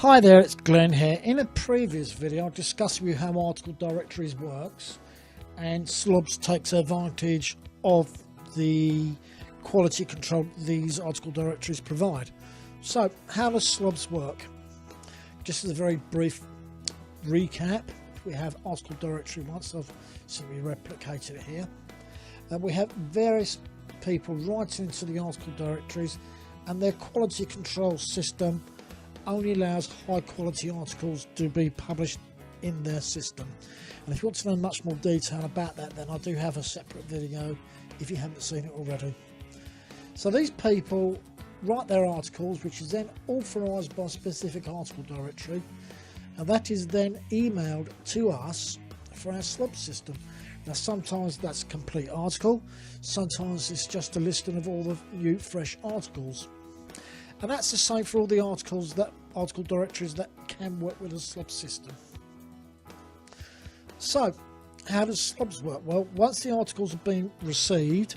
Hi there, it's Glenn here. In a previous video I discussed with you how article directories works, and SLOBS takes advantage of the quality control these article directories provide. So how does SLOBS work? Just as a very brief recap, we have article directory 1, so I've simply replicated it here. And we have various people writing into the article directories, and their quality control system only allows high quality articles to be published in their system. And if you want to know much more detail about that, then I do have a separate video if you haven't seen it already. So these people write their articles, which is then authorized by a specific article directory, and that is then emailed to us for our SLOBS system. Now sometimes that's a complete article, sometimes it's just a listing of all the new fresh articles. And that's the same for all the article directories that can work with a SLOBS system. So how does SLOBS work? Well, once the articles have been received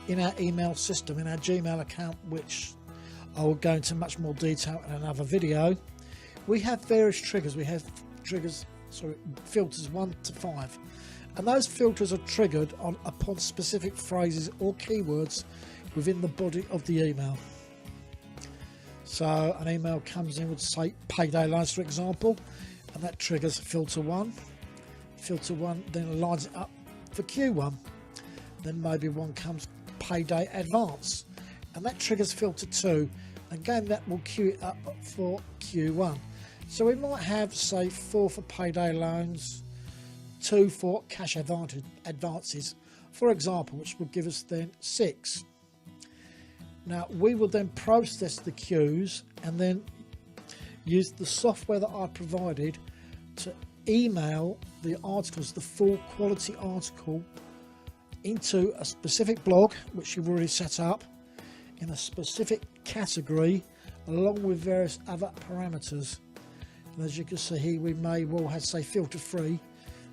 in our email system, in our Gmail account, which I will go into much more detail in another video, we have various triggers. We have filters 1 to 5, and those filters are triggered upon specific phrases or keywords within the body of the email. So an email comes in with, say, payday loans, for example, and that triggers filter 1. Filter 1 then lines it up for Q1. Then maybe one comes payday advance, and that triggers filter 2. Again, that will queue it up for Q1. So we might have, say, 4 for payday loans, 2 for cash advances, for example, which will give us then 6. Now we will then process the queues and then use the software that I provided to email the articles, the full quality article, into a specific blog which you've already set up in a specific category, along with various other parameters. And as you can see here, we may well have, say, filter 3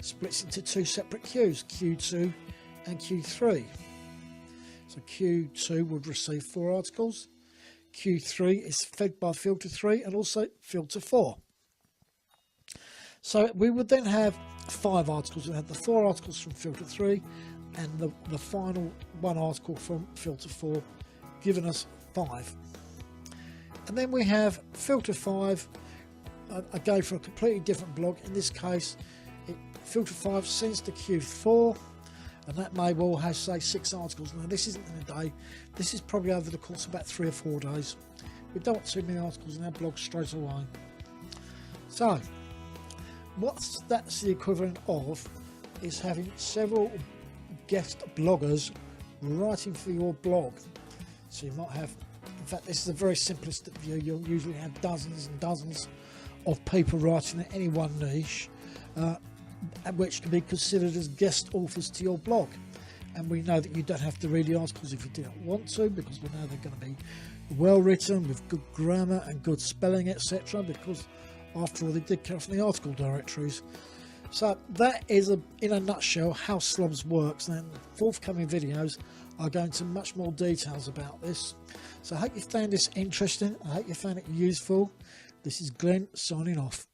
splits into 2 separate queues, Q2 and Q3. So Q2 would receive 4 articles, Q3 is fed by filter 3 and also filter 4. So we would then have 5 articles. We have the 4 articles from filter 3 and the final 1 article from filter 4, giving us 5. And then we have filter 5, again for a completely different blog. In this case, filter 5 sends to Q4, and that may well have, say, 6 articles. Now this isn't in a day, this is probably over the course of about 3 or 4 days. We don't want too many articles in our blog straight away. So that's the equivalent of is having several guest bloggers writing for your blog. So you might have, in fact this is a very simplistic view, you'll usually have dozens and dozens of people writing in any one niche, which can be considered as guest authors to your blog. And we know that you don't have to read the articles if you do not want to, because we know they're going to be well written with good grammar and good spelling, etc., because after all they did come from the article directories. So that is in a nutshell how SLOBS works, and forthcoming videos are going into much more details about this. So I hope you found this interesting, I hope you found it useful. This is Glenn signing off.